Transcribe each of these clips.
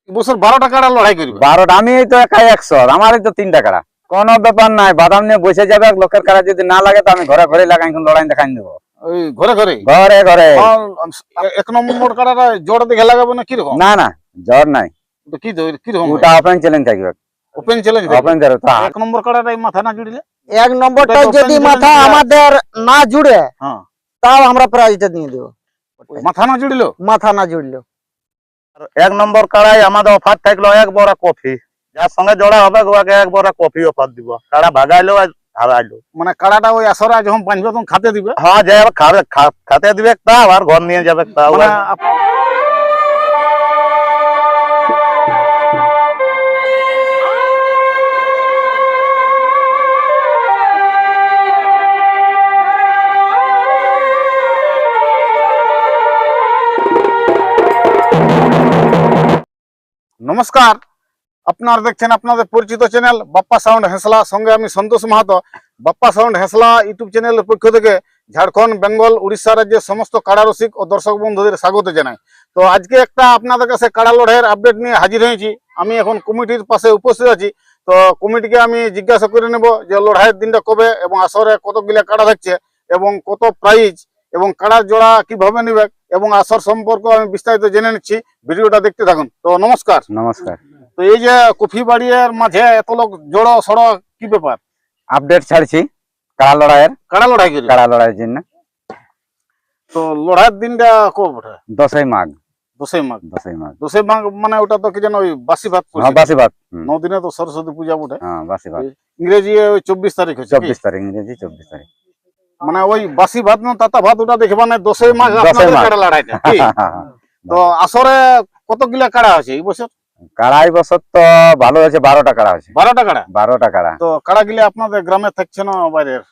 বছর 12টা কাড়া লড়াই করবে। 12টা আমি এই তো একাই 100, আমারই তো 3টা কাড়া, কোনো ব্যাপার নাই। বাদাম নিয়ে বসে যাবে, লোকের কাড়া যদি না লাগে তো আমি ঘরে ঘরে লাগাই লড়াই দেখাই দেবো। ওই ঘরে ঘরে ঘরে ঘরে 1 নম্বর কাড়াটা জোড়া দেখে লাগাবো না কিরকম? না না, জ্বর নাই, ওটা কিরকম? ওটা ওপেন চ্যালেঞ্জ থাকবে। ওপেন চ্যালেঞ্জ ওপেন ধরো তো 1 নম্বর কাড়াটাই মাথা না জুড়িলে? 1 নম্বরটা ওটা যদি open মাথা challenge আমাদের না জুড়ে হ্যাঁ, তাও আমরা প্রাইজটা দিয়ে দেব। মাথা না জুড়িলো? মাথা না জুড়লেও 1 নম্বর কাড়াই আমাদের অফার থাকলো 1 বড়া কফি, যার সঙ্গে জোড়া হবে ওকে 1 বড়া কফি অফার দিব। কাড়া ভাগাইলো আর হারাইলো, মানে কাড়াটা ওই আসরে যখন বাঁধবে তখন খাতে দিবে? হ্যাঁ যাই খাবে, খাতে দিবে তাও আর ঘর নিয়ে যাবে তাও। মানে নমস্কার, আপনারা দেখছেন আপনাদের পরিচিত চ্যানেল বাপ্পা সাউন্ড হেসলা, সঙ্গে আমি সন্তোষ মাহাতো। বাপ্পা সাউন্ড হেসলা ইউটিউব চ্যানেলের পক্ষ থেকে ঝাড়খণ্ড, বেঙ্গল, উড়িষ্যা রাজ্যের সমস্ত কাড়া রসিক ও দর্শক বন্ধুদের স্বাগত জানাই। তো আজকে একটা আপনাদের কাছে কাড়া লড়াইয়ের আপডেট নিয়ে হাজির হয়েছি। আমি এখন কমিটির পাশে উপস্থিত আছি। তো কমিটিকে আমি জিজ্ঞাসা করে নেব যে লড়াইয়ের দিনটা কবে এবং আসরে কতগুলা কাড়া থাকছে এবং কত প্রাইজ এবং কাড়ার জোড়া কিভাবে নেবে এবং আসর সম্পর্কে আমি বিস্তারিত জেনে নিচ্ছি। ভিডিওটা দেখতে থাকুন। তো নমস্কার। নমস্কার। তো এই যে কফি বাড়ির মাঝে এত লোক জড়ো সড়ো, কি ব্যাপার? আপডেট ছাড়ছি কাড়া লড়াইয়ের, কাড়া লড়াই করি? কাড়া লড়াইয়ের জন্য। তো লড়াইয়ের দিনটা কবে ওঠে? 10ই মাঘ। 10ই মাঘ। 10ই মাঘ 10ই মাঘ মানে ওটা তো কি যেন ওই বাসি ভাত হ্যাঁ, বাসি ভাত। 9 দিনে তো সরস্বতী পূজা উঠে। হ্যাঁ, বাসি ভাত। ইংরেজি ওই 24 তারিখ হচ্ছে। 24 তারিখ, ইংরেজি 24 তারিখ। মানে ওই বাসি ভাত না তাতা ভাত ওটা দেখবা না 10ই মাঘ 10ই আপনাদের মাঘ। কাড়া লড়াইটা কি? তো আসরে কতগুলা কাড়া আছে এই বছর? কাড়াই বছর তো ভালো হয়েছে, 12টা কাড়া হয়েছে। 12টা কাড়া। 12টা কাড়া। তো কাড়া গিলে আপনাদের গ্রামে থাকছে না বাইরের?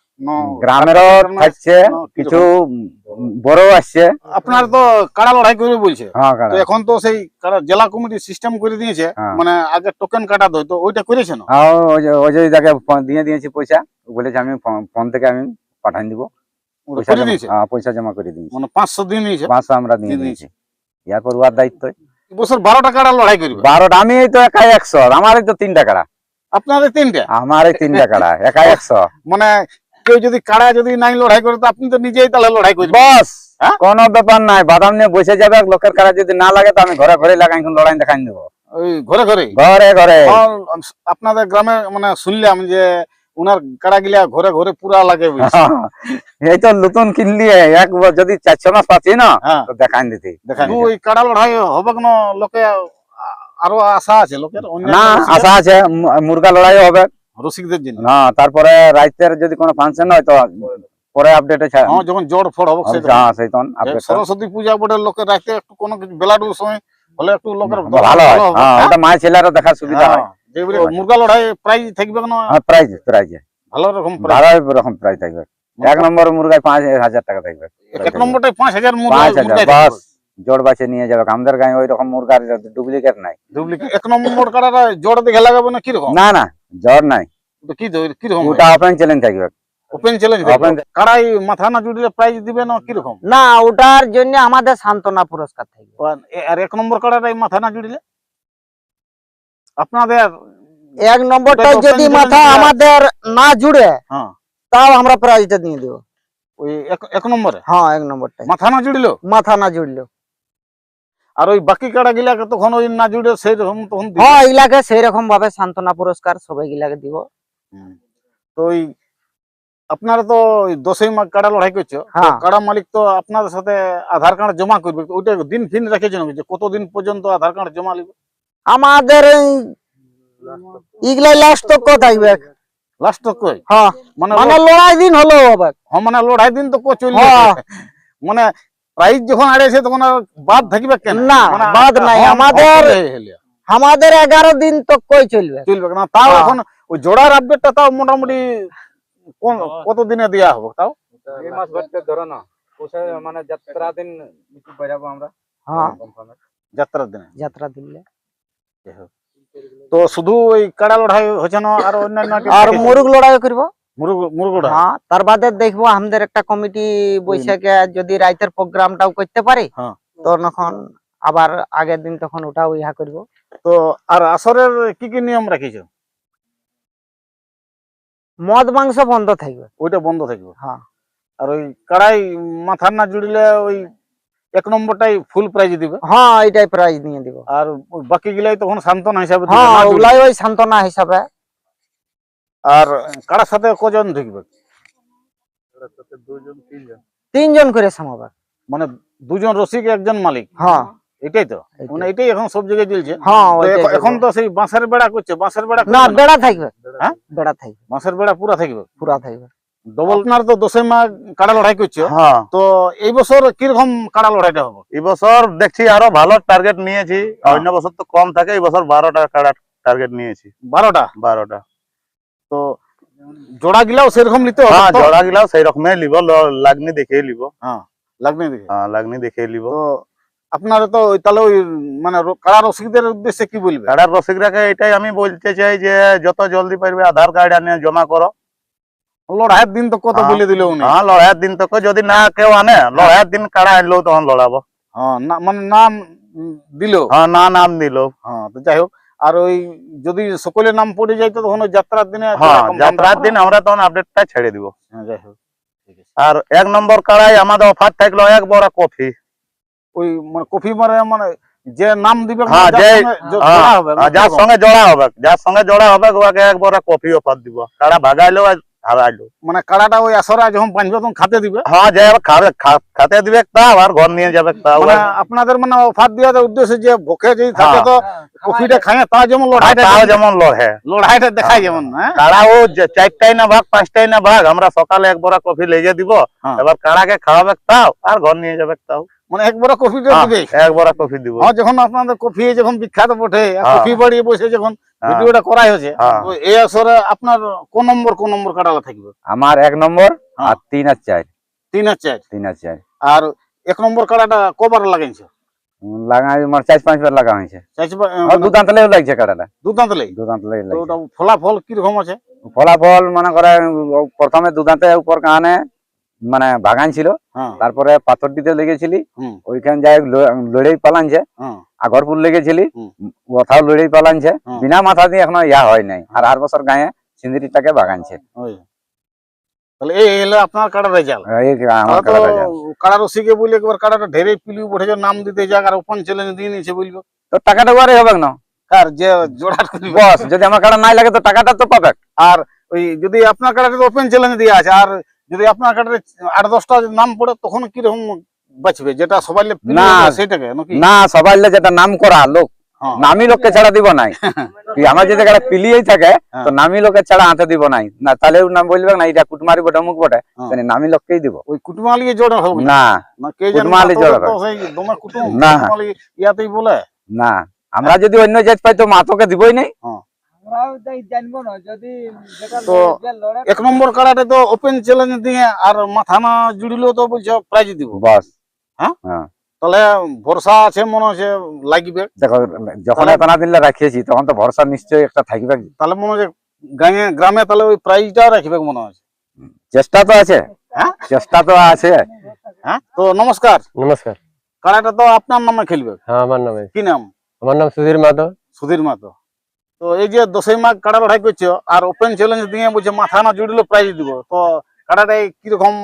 গ্রামেরও থাকছে, কিছু বড় আসছে। আপনার তো কাড়া লড়াই করে বলছে। হ্যাঁ, কাড়া। তো এখন তো সেই জেলা কমিটি সিস্টেম করে দিয়েছে, হ্যাঁ। মানে আগে টোকেন কাটা তো ওইটা করেছে না? হ্যাঁ, ওই যে তাকে দিয়ে দিয়েছি পয়সা, বলেছে আমি ফোন থেকে আমি পাঠাই দিব। ওটা করে দিয়েছে? হ্যাঁ, পয়সা জমা করে দিয়েছি। মানে 500 দিন নিয়েছে? 500 আমরা দিয়ে দিয়েছি। এরপর ওর দায়িত্ব। বছর 12টা কাড়া লড়াই করবে? 12টা আমি এই তো একাই 100, আমারই তো 3টা কাড়া। আপনাদের 3টা? আমারই 3টা কাড়া, একাই 100। মানে কেউ যদি কাড়া যদি নাই লড়াই করে তো আপনি তো নিজেই তাহলে লড়াই করবেন? বস হ্যাঁ? কোনো ব্যাপার নাই, বাদাম নিয়ে বসে যাবে, লোকের কাড়া যদি না লাগে তো আমি ঘরে ঘরে লাগাই লড়াই দেখাই দেবো। ওই ঘরে ঘরে ঘরে ঘরে আপনাদের গ্রামে মানে শুনলাম যে উনার কাড়া গিলা ঘরে ঘরে পুরা লাগে বুঝছি। এই তো নতুন কিনলি, যদি 4-6 মাস পাচ্ছি না তো দেখাই দিতে। ওই কাড়া লড়াই হবে কোনো লোকে আরো আশা আছে লোকের? না, আশা আছে মুরগা লড়াই হবে রসিকদের জন্য। হ্যাঁ, তারপরে রাইতের যদি কোনো ফাংশন হয় তো পরে আপডেটে যখন জোর ফোড় হবে সেই তখন আপডেট। সরস্বতী পূজা বটে, লোকের রাইতে একটু কোনো কিছু বেলাডুর সময় হলে একটু লোকের ভালো হয়। হ্যাঁ, ওটা মায়ের ছেলেরও দেখার সুবিধা হয়। মুরগা লড়াই প্রাইজ থাকবে না? প্রাইজ ভালো রকম ভালো রকম প্রাইজ থাকবে। 1 নম্বর মুরগায় 5,000 টাকা থাকবে। 1 নম্বরটাই 5,000 5,000 বাস জোড় বাছে নিয়ে যাবে। আমাদের গায়ে ওই রকম মুরগার ডুপ্লিকেট নাই। 1 নম্বর কাড়াটা জোড় দেখে লাগাবো না কিরকম? না না, জ্বর নাই, কিরকম? ওটা ওপেন চ্যালেঞ্জ থাকবে। Open challenge? কাড়াই মাথা না জুড়লে প্রাইজ দিবে না কিরকম? না, ওটার জন্য আমাদের সান্ত্বনা পুরস্কার থাকবে। আর 1 নম্বর কাড়াটাই মাথা না জুড়লে আপনাদের 1 নম্বরটা যদি মাথা আমাদের না জুড়ে তাও আমরা প্রাইজটা দিয়ে দেব। ওই 1 নম্বরে? হ্যাঁ, 1 নম্বরটা মাথা না জুড়লো? মাথা না জুড়লেও। আর ওই বাকি কাড়া গিলাকে তখন ওই না জুড়ে সেই রকম তখন দিবে? হ্যাঁ, এগুলাকে সেই রকম ভাবে সান্ত্বনা পুরস্কার সবাই গিলাকে দিব। তো ওই আপনারা তো 10ই মাঘ কাড়া লড়াই করছো, কাড়া মালিক তো আপনাদের সাথে আধার কার্ড জমা করবে, ওইটা দিন ফিন রেখেছেন যে কতদিন পর্যন্ত আধার কার্ড জমা নিবে? আমাদের এগুলাই লাস্ট তক থাকবে। লাস্ট তক কই? হ্যাঁ, মানে লড়াই দিন হলো হবে। হ্যাঁ, মানে লড়াই দিন তো চলবে। মানে প্রাইজ যখন আড়েছে তখন আর বাদ থাকবে কেন? না, বাদ নাই। আমাদের 11 দিন তো কই চলবে না। তাও এখন ওই জোড়ার আপডেটটা তাও মোটামুটি কত দিনে দেয়া হবে? তাও এই মাস ভরতে ধরো না, মানে যাত্রা দিন বেরাবো আমরা। হ্যাঁ, যাত্রা দিলে তো শুধু ওই কাড়া লড়াই হচ্ছে না, আর অন্যান্য আর মুরগ লড়াই করব। মুরগ লড়াই? হ্যাঁ, তার বাদে দেখবো আমাদের একটা কমিটি বৈশাখে যদি রাইতের প্রোগ্রামটাও করতে পারি তখন আবার আগের দিন তখন ওটাও ইহা করব। তো আর আসরের কি কি নিয়ম রাখিছো? মদ মাংস বন্ধ থাকবে। ওইটা বন্ধ থাকবে। হ্যাঁ। আর ওই কাড়াই মাথা না জুড়িলে ওই 1 নম্বরটাই ফুল প্রাইজ দিবে। হ্যাঁ, এইটাই প্রাইজ নিয়ে দিব। আর ওই বাকি গুলাই তখন সান্ত্বনা হিসাবে দিবে, হ্যাঁ, না জুড়লে। ওগুলাই ওই সান্ত্বনা হিসাবে। আর কাড়ার সাথে কজন ঢুকবে? 3 জন করে সামাবে। মানে 2 জন রসিক 1 জন মালিক। হ্যাঁ, এটাই তো, মানে এটাই এখন সব জায়গায় চলছে। হ্যাঁ, তো ওইটাই এখন তো সেই বাঁশের বেড়া করছে, বাঁশের বেড়া না, করবে না? বেড়া থাকবে। হ্যাঁ? বেড়া থাকবে, বাঁশের বেড়া পুরা থাকবে। পুরা থাকবে। ডবল আপনার তো 10 মাস কাড়া লড়াই করছো, হ্যাঁ, তো এই বছর কিরকম কাড়া লড়াইটা হবে? এই বছর দেখছি আরো ভালো টার্গেট নিয়েছি। অন্য বছর তো কম থাকে, এই বছর 12টা কাড়া টার্গেট নিয়েছি। 12টা। তো জোড়া গিলাও সেরকম নিতে হবে হ্যাঁ, তো? জোড়া গিলাও সেই রকমের লিব, লাগনি দেখে লিব। হ্যাঁ, লাগবে দেখে। হ্যাঁ, লাগনি দেখে লিব। তো আপনারা তো তাহলে ওই মানে কাড়া রসিকদের উদ্দেশ্যে কি বলবে? কাড়ার রসিকরাকে এটাই আমি বলতে চাই যে যত জলদি পারবে আধার কার্ড আনে জমা করো। লড়াইয়ের দিন তো কত হ্যাঁ। বলে দিল উনি। হ্যাঁ, লড়াইয়ের দিন তো যদি না কেউ আনে, লড়াইয়ের দিন কাড়া আনলেও তখন লড়াবো। হ্যাঁ, না মানে নাম দিল। হ্যাঁ, না নাম দিল। হ্যাঁ, তো যাই হোক। আর ওই যদি সকলের নাম পড়ে যায় তো তখন ওই যাত্রার দিনে হ্যাঁ, এরকম দাম যাত্রার রাখবো দিন না? আমরা তখন আপডেটটা ছেড়ে দিব। হ্যাঁ, যাই হোক, ঠিক আছে। আর 1 নম্বর কাড়াই আমাদের অফার থাকলো 1 বড় কফি। ওই মানে কফি মানে যে নাম দিবে, হ্যাঁ, যার যে সঙ্গে জোড়া হবে, হ্যাঁ, যার সঙ্গে জোড়া হবে ওকে 1 বড় কফি অফার দিব। কাড়া ভাগাইলো আর হারাইলো। মানে কাড়াটা ওই আসরে যখন বাঁধবে তখন খাতে দিবে। হ্যাঁ, যে খাতে দিবে তাও, আর ঘর নিয়ে যাবে তাও। মানে আপনাদের মানে অফার দেওয়ার উদ্দেশ্যে যে ভোকে যদি থাকে হ্যাঁ। তো কফিটা খায়, তা যেমন তাও যেমন লড়ে। লড়াইটা দেখায় যেমন। হ্যাঁ, কাড়া ও 4টাই না ভাগ 5টাই না ভাগ, আমরা সকালে 1 বড় কফি লেগে দিব। হ্যাঁ। এবার কাড়াকে খাওয়াবে তাও, আর ঘর নিয়ে যাবে তাও। মানে একবার কফিটা হ্যাঁ, দিবে। 1 বড় কফি দিব। হ্যাঁ, যখন আপনাদের কফি যখন বিখ্যাত বটে, আর হ্যাঁ। কফি বাড়িয়ে বসে যখন হ্যাঁ। ভিডিওটা করাই হয়েছে, হ্যাঁ। তো এই আসরে আপনার কোন নম্বর কাড়ালা থাকবে? আমার 1 নম্বর হ্যাঁ। আর 3 আর 4। 3 আর 4। 3 আর 4 আর 1 নম্বর কাড়াটা কবার লাগাইছে? লাগাই আমার 4-5 বার লাগা হয়েছে। আর মানে দুদান্ত লেও লাগছে কাটাটা, দুদান্ত লেই। দুদান্ত লেই তো লাগছে। ওটা ফলাফল কিরকম আছে? ফলাফল মনে করে প্রথমে দুদান্তের উপর কানে মানে বাগান ছিল, হ্যাঁ, তারপরে পাথরটিতে লেগেছিলি, হুম, ওইখান যাই লড়েই পালানছে। হ্যাঁ, আগরপুর লেগেছিলি, হুম। ওথাও লড়েই পালানছে। হুম। বিনা মাথা দিয়ে এখনো ইয়া হয় নাই। আর বছর গায়ে সিন্দিরিটাকে বাগানছে। ওই। তাহলে এই হলো আপনার কাড়ার রেজাল্ট। এই আমার তো কাড়াটা যা। কাড়া রসিকে বলে একবার কাড়াটা ঢেরে পিলিউ বঠে নাম দিতে যাক, আর ওপেন চ্যালেঞ্জ দিয়ে নিয়েছে বলবো। তো টাকাটা ওয়ারে হবে না কার যে জোড়ার করবে। বস, যদি আমার কাড়া নাই লাগে তো টাকাটা তো পাবে। আর ওই যদি আপনার কাড়াটা ওপেন চ্যালেঞ্জ দিয়ে আছে, আর যদি আপনার কাড়াটা 8-10টা নাম পড়ে, তখন কিরকম বাঁচবে? যেটা সবাই না। সেটাকে নাকি? না, সবাই যেটা নাম করা লোক, হ্যাঁ। নামি লোককে ছাড়া দিব নাই। কি আমার যদি একটা পিলিয়েই থাকে হ্যাঁ। তো নামি লোকের ছাড়া আনতে দিব নাই। না তাহলে নাম বলবে না এটা কুটমারি বটে অমুক বটে, হ্যাঁ। মানে নামি লোককেই দিব। ওই কুটুমালি জোড়া হবে না? না না, কে জানে, কুটুমালি তো জোড়া তো হবে। সেই দমে কুটুম না। কুটুমালি ইয়াতেই বলে। না, আমরা যদি অন্য জাত পাই তো মাতকে দিবই নাই। তো 1 নম্বর কাড়াটা তো ওপেন চ্যালেঞ্জ দিয়ে, আর মাথা না জুড়িলেও তো বলছে প্রাইজ দিব। বস হ্যাঁ? হ্যাঁ, তাহলে ভরসা আছে মনে হচ্ছে লাগবে। দেখো যখন তাহলে- এতনা দিনলে রাখিয়েছি তখন তো ভরসা নিশ্চয়ই একটা থাকবে। তাহলে মনে হচ্ছে গ্রামে তাহলে ওই প্রাইজটা রাখবে মনে হচ্ছে। চেষ্টা তো আছে। হ্যাঁ? চেষ্টা তো আছে। হ্যাঁ, তো নমস্কার। নমস্কার। কাড়াটা তো আপনার নামে খেলবে। হ্যাঁ, আমার নামে। কি নাম? আমার নাম সুধীর মাধব। সুধীর মাতো। তো এই যে 10ই মাঘ কাড়া লড়াই করছো, আর ওপেন চ্যালেঞ্জ দিয়ে বলছে মাথা না জুড়িলে প্রাইজ দিব, তো কাড়াটাই কিরকম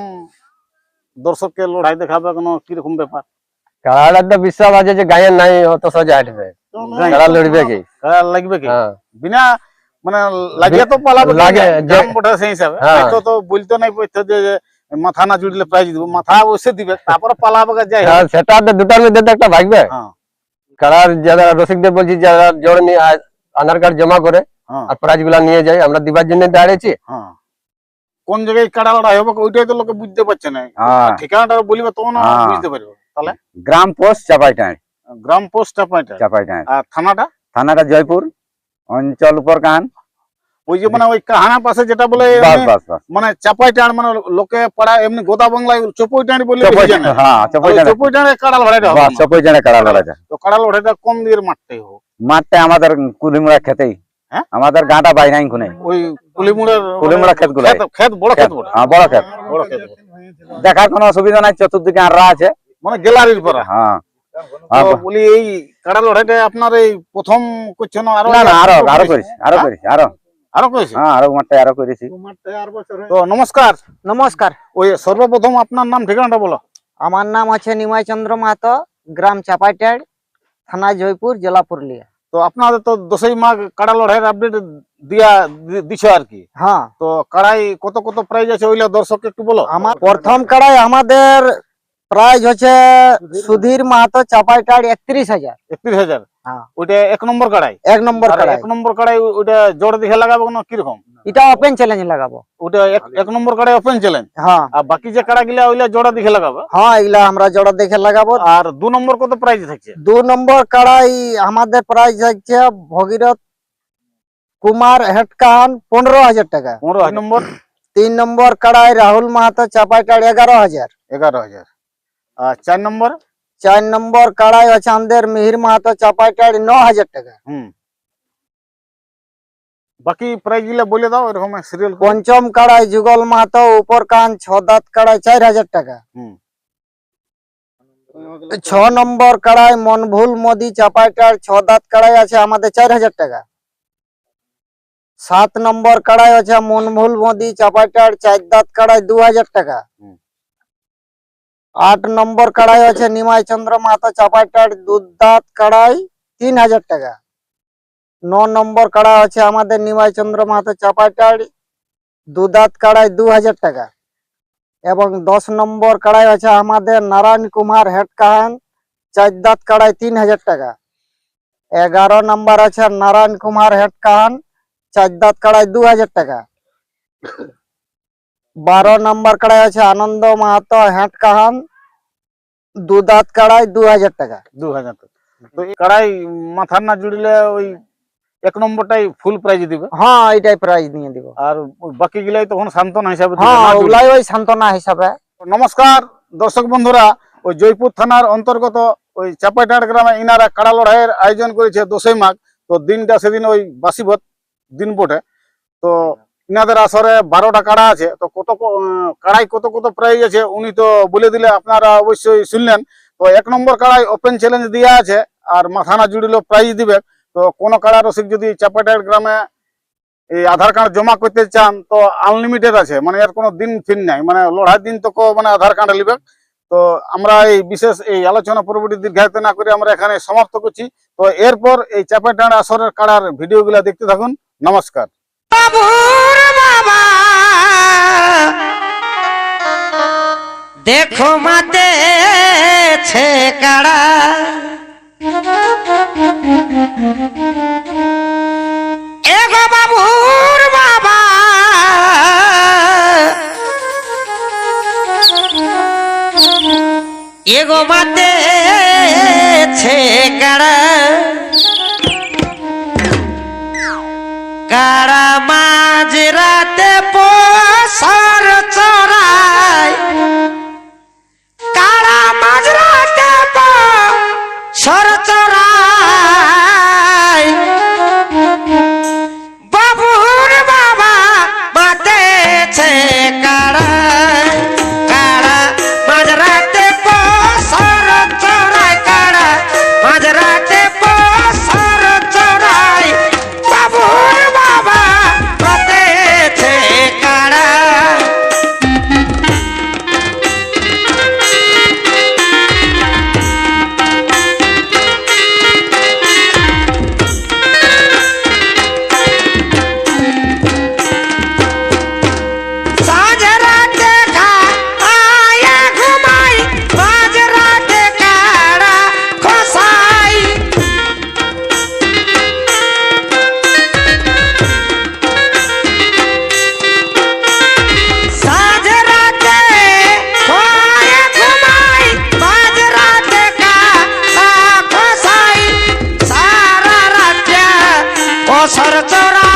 দর্শককে লড়াই দেখাবে, কোনো কিরকম ব্যাপার? কাড়াটার তো বিশ্বাস আছে যে গায়ের নাই অত সোজা হাঁটবে, কাড়া লড়বে কি। কাড়া লাগবে কি? হ্যাঁ, বিনা মানে লাগিয়ে তো পালাবে লাগে, দাম বটে সেই হিসাবে। হ্যাঁ। তো বলতে নাই পড়তো যে মাথা না জুড়লে প্রাইজ দিব, মাথা অবশ্যই দিবে, তারপরে পালাবে যাই হোক। হ্যাঁ, সেটা তো দুটার মধ্যে তো একটা ভাগবে। হ্যাঁ, কাড়ার যারা রসিকদের বলছি যারা জোড় নিয়ে আধার কার্ড জমা করে হ্যাঁ, আর প্রাইজ গুলা নিয়ে যায়, আমরা দিবার জন্য দাঁড়িয়েছি। হ্যাঁ। কোন জায়গায় কাড়া লড়াই হবে ওইটাই তো লোকে বুঝতে পারছে না। হ্যাঁ। ঠিকানাটা বলিবে তখন হ্যাঁ। বুঝতে পারবে। তাহলে গ্রাম পোস্ট চাপাইটাঁড়। গ্রাম পোস্ট চাপাইটা, চাপাইটাঁড় আর থানাটা থানাটা জয়পুর, অঞ্চল উপর কান। ওই যে মানে ওই কাহানা পাশে যেটা বলে বাস এমনি বাস বাস। মানে চাপাইটাঁড়, মানে লোকে পাড়া এমনি গোদা বাংলায় চপইটাঁড় বলে বেশি জানে। হ্যাঁ, চপাইটাঁড়। চপইটাঁড়ে কাড়া লড়াইটা হবে বাস না। চপাইটাঁড়ে কাড়া লড়াইটা। তো কাড়া লড়াইটা কম দিয়ের মাঠটাই হোক। মাঠটা আমাদের কুলিমুড়া খেতেই। হ্যাঁ? আমাদের গাঁটা বাইনাই খুনে। ওই কুলিমুড়ের কুলিমুড়া ক্ষেতগুলো। ক্ষেত বড় ক্ষেত বড় হ্যাঁ, বড় ক্ষেত। বড় ক্ষেত বড়। দেখার কোনো অসুবিধা নাই, চতুর্দিকে আড়রা আছে। মানে গ্যালারির পরা। হ্যাঁ, হ্যাঁ, তো বলি এই কাড়া লড়াইটা আপনার এই প্রথম করছেন আরো না না আরো আরো করেছে? করেছি আরো করেছি আরো আরো করেছে? হ্যাঁ আরো মাঠে আরো করেছি। তো নমস্কার, নমস্কার, ওই সর্বপ্রথম আপনার নাম ঠিকানাটা বলো। আমার নাম আছে নিমাই চন্দ্র মাহাতো, গ্রাম চাপাইটাড়, থানা জয়পুর, জেলা পুরুলিয়া। তো আপনাদের তো 10ই মাঘ কাড়া লড়াইয়ের আপডেট দিছো আর কি। হ্যাঁ, তো কাড়াই কত কত প্রাইজ আছে ওইলা দর্শককে একটু বলো। আমার প্রথম কাড়াই আমাদের প্রাইজ হচ্ছে সুধীর মাহাতো চাপাইটাড় 31,000। 31,000। হ্যাঁ, ওইটা 1 নম্বর কাড়াই। 1 নম্বর আর কাড়াই। 1 নম্বর কাড়াই ওইটা জোড় দেখে লাগাবো না কিরকম? এটা ওপেন চ্যালেঞ্জ লাগাবো। ওটা 1 নম্বর কাড়াই ওপেন চ্যালেঞ্জ। হ্যাঁ আর বাকি যে কাড়া গিলা ওইলা জোড়া দেখে লাগাবো। হ্যাঁ, এগুলা আমরা জোড়া দেখে লাগাবো। আর 2 নম্বর কত প্রাইজ থাকছে? 2 নম্বর কাড়াই আমাদের প্রাইজ হচ্ছে ভগীরথ কুমার হেটকান 15,000 টাকা। 15 নম্বর 3 নম্বর কাড়াই রাহুল মাহাতো চাপাইটাড় 11,000। 11,000। আর 4 নম্বর 4 নম্বর কাড়াই হচ্ছে আমাদের মিহির মাহাতো চাপাইটাড় 9,000 টাকা। বাকি প্রাইজ গুলা বলে দাও এরকম সিরিয়াল। পঞ্চম কাড়াই যুগল মাহাতো উপর কান 6 দাঁত কাড়াই 4,000 টাকা। 6 নম্বর কাড়াই মনভুল মোদি চাপাইটার 6 দাঁত কাড়াই আছে আমাদের 4,000 টাকা। 7 নম্বর কাড়াই আছে মনভুল মোদি চাপাইটার 4 দাঁত কাড়াই 2,000 টাকা। 8 নম্বর কাড়াই আছে নিমাই চন্দ্র মাহাতো চাপাইটার 2 দাঁত কাড়াই 3,000 টাকা। 9 নম্বর কাড়াই আছে আমাদের নিমাই চন্দ্র মাহাতো চাপাইটার 2 দাঁত কাড়াই 2,000 টাকা। এবং 10 নম্বর কাড়াই আছে আমাদের নারায়ণ কুমার হেটকাহান 4 দাঁত কাড়াই 3,000 টাকা। 11 নম্বর আছে নারায়ণ কুমার হেটকাহান 4 দাঁত কাড়াই 2,000 টাকা। 12 নম্বর কাড়াই আছে আনন্দ মাহাতো হেটকাহান 2 দাঁত কাড়াই 2,000 টাকা। 2000 টাকা। তো এই কাড়াই মাথার না জুড়লে ওই 1 নম্বরটাই ফুল প্রাইজ দিবে। হ্যাঁ, এইটাই প্রাইজ নিয়ে দিব। আর ওই বাকি গিলাই তখন সান্ত্বনা হিসাবে দিবে, হ্যাঁ, না জুড়লে। ওগুলাই ওই সান্ত্বনা হিসাবে। নমস্কার দর্শক বন্ধুরা, ওই জয়পুর থানার অন্তর্গত ওই চাপাইটাড় গ্রামে ইনারা কাড়া লড়াইয়ের আয়োজন করেছে 10ই মাঘ। তো দিনটা সেদিন ওই বাসিভত দিন বটে। তো ইনাদের আসরে 12টা কাড়া আছে। তো কাড়াই কত কত প্রাইজ আছে উনি তো বলে দিলে আপনারা অবশ্যই শুনলেন। তো 1 নম্বর কাড়াই ওপেন চ্যালেঞ্জ দেওয়া আছে আর মাথা না জুড়িলেও প্রাইজ দিবে। তো কোন কাড়া রসিক যদি চাপাইটাড় গ্রামে এই আধার কার্ড জমা করতে চান তো আনলিমিটেড আছে, মানে এর কোনো দিন ফিন নাই, মানে লড়াই দিন তো মানে আধার কার্ড নিবে। তো আমরা এই বিশেষ এই আলোচনা পরবর্তী দীর্ঘায়িত না করে আমরা এখানে সমাপ্ত করছি। তো এরপর এই চাপাইটাড় আসরের কাড়ার ভিডিওগুলো দেখতে থাকুন। নমস্কার। দেখো মাতে ছে কাড়া এগো বাবুর বাবা এগো মাতে ছে কাড়া কাড়া মাঝ রাতে পোষার চড়াই কাড়া মাঝ রাতে পোষার চড়াই বাবুর বাবা মাতেছে কাড়া কাড়া মাঝ রাতে পোষার চড়াই কাড়া মাঝ রাতে পোষার চড়াই বাবুর বাবা মাতেছে কাড়া। সাঁঝ রাতে খায়া ঘুমাই মাঝ রাতে কাড়া খসাই সাঁঝ রাতে খায়া ঘুমাই মাঝ রাতে কাড়া খসাই সারা রাত ওসর চড়া